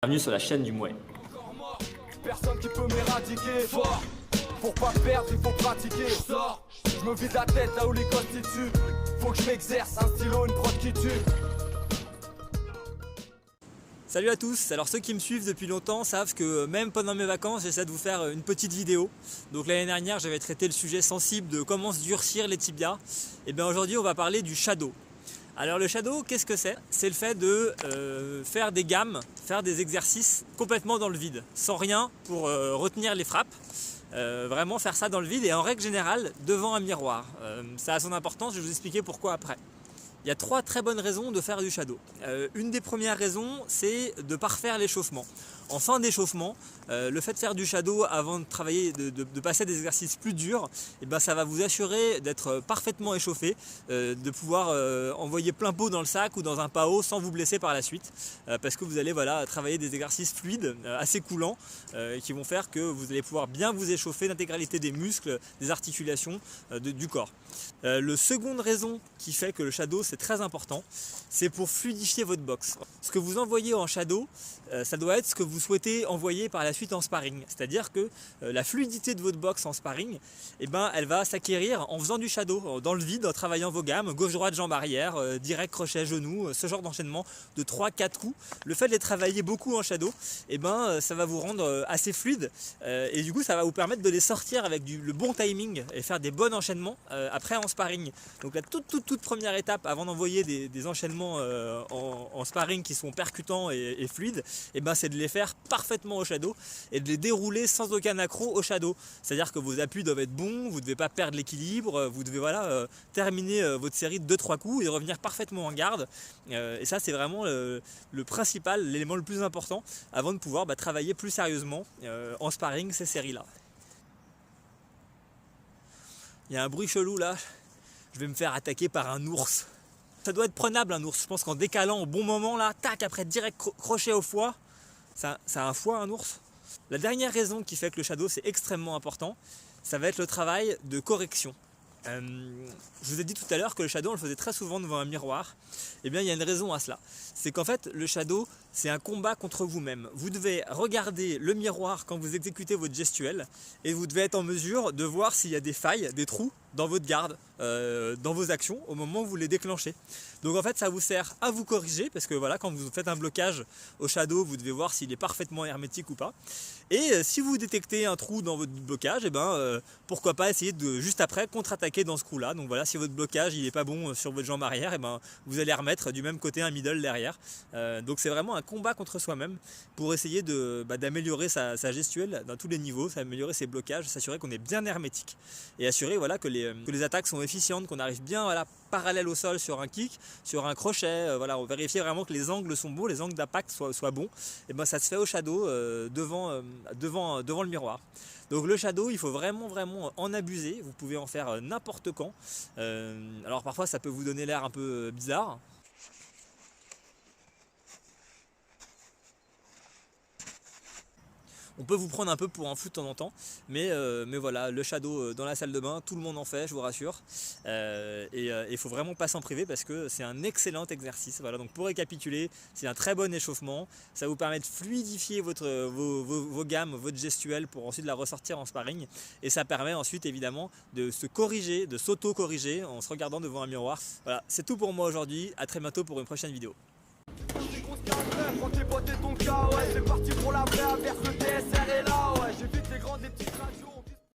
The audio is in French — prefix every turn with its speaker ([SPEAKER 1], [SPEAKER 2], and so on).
[SPEAKER 1] Bienvenue sur la chaîne du Mouet.
[SPEAKER 2] Personne qui peut m'éradiquer. Fort, pour pas perdre, il faut pratiquer. Sors, je me vide la tête là où les constituent. Faut que je m'exerce, un stylo, une prod qui tue.
[SPEAKER 3] Salut à tous, alors ceux qui me suivent depuis longtemps savent que même pendant mes vacances j'essaie de vous faire une petite vidéo. Donc l'année dernière j'avais traité le sujet sensible de comment se durcir les tibias. Et bien aujourd'hui on va parler du shadow. Alors le shadow, qu'est-ce que c'est? C'est le fait de faire des gammes, faire des exercices complètement dans le vide, sans rien pour retenir les frappes. Vraiment faire ça dans le vide et en règle générale devant un miroir. Ça a son importance, je vais vous expliquer pourquoi après. Il y a 3 très bonnes raisons de faire du shadow. Une des premières raisons, c'est de parfaire l'échauffement. En fin d'échauffement, le fait de faire du shadow avant de travailler, de passer à des exercices plus durs, et ben ça va vous assurer d'être parfaitement échauffé, de pouvoir envoyer plein pot dans le sac ou dans un PAO sans vous blesser par la suite, parce que vous allez travailler des exercices fluides, assez coulants, qui vont faire que vous allez pouvoir bien vous échauffer l'intégralité des muscles, des articulations du corps. La seconde raison qui fait que le shadow c'est très important, c'est pour fluidifier votre boxe. Ce que vous envoyez en shadow, ça doit être ce que vous souhaitez envoyer par la suite en sparring. C'est-à-dire que la fluidité de votre boxe en sparring, elle va s'acquérir en faisant du shadow, dans le vide, en travaillant vos gammes, gauche-droite, jambe arrière, direct, crochet, genou, ce genre d'enchaînement de 3-4 coups. Le fait de les travailler beaucoup en shadow, ça va vous rendre assez fluide et du coup ça va vous permettre de les sortir avec le bon timing et faire des bons enchaînements après en sparring. Donc la toute première étape avant d'envoyer des enchaînements en sparring qui sont percutants et fluides, c'est de les faire parfaitement au shadow et de les dérouler sans aucun accroc au shadow. C'est-à-dire que vos appuis doivent être bons, vous ne devez pas perdre l'équilibre, vous devez terminer votre série de 2-3 coups et revenir parfaitement en garde. Et ça c'est vraiment le principal, l'élément le plus important avant de pouvoir travailler plus sérieusement en sparring ces séries-là. Il y a un bruit chelou là, je vais me faire attaquer par un ours. Ça doit être prenable un ours, je pense qu'en décalant au bon moment là, tac, après direct crochet au foie. Ça a un foie un ours. La dernière raison qui fait que le shadow c'est extrêmement important, ça va être le travail de correction. Je vous ai dit tout à l'heure que le shadow on le faisait très souvent devant un miroir. Il y a une raison à cela. C'est qu'en fait le shadow c'est un combat contre vous-même. Vous devez regarder le miroir quand vous exécutez votre gestuelle et vous devez être en mesure de voir s'il y a des failles, des trous dans votre garde, dans vos actions au moment où vous les déclenchez. Donc en fait ça vous sert à vous corriger parce que quand vous faites un blocage au shadow vous devez voir s'il est parfaitement hermétique ou pas. Et si vous détectez un trou dans votre blocage, pourquoi pas essayer de juste après contre-attaquer dans ce coup là. Donc voilà, si votre blocage il est pas bon sur votre jambe arrière, vous allez remettre du même côté un middle derrière. Donc c'est vraiment un combat contre soi-même pour essayer d'améliorer sa gestuelle dans tous les niveaux, améliorer ses blocages, s'assurer qu'on est bien hermétique et assurer que les attaques sont efficientes, qu'on arrive bien parallèle au sol sur un kick, sur un crochet, on vérifie vraiment que les angles sont bons, les angles d'impact soient bons. Et ça se fait au shadow devant le miroir. Donc le shadow il faut vraiment en abuser, vous pouvez en faire n'importe quand. Alors parfois ça peut vous donner l'air un peu bizarre. On peut vous prendre un peu pour un fou de temps en temps, mais voilà, le shadow dans la salle de bain, tout le monde en fait, je vous rassure. Et il faut vraiment pas s'en priver parce que c'est un excellent exercice. Voilà, donc pour récapituler, c'est un très bon échauffement. Ça vous permet de fluidifier vos gammes, votre gestuelle pour ensuite la ressortir en sparring. Et ça permet ensuite évidemment de se corriger, de s'auto-corriger en se regardant devant un miroir. Voilà, c'est tout pour moi aujourd'hui. À très bientôt pour une prochaine vidéo.
[SPEAKER 2] Prends tes potes et ton kawaii.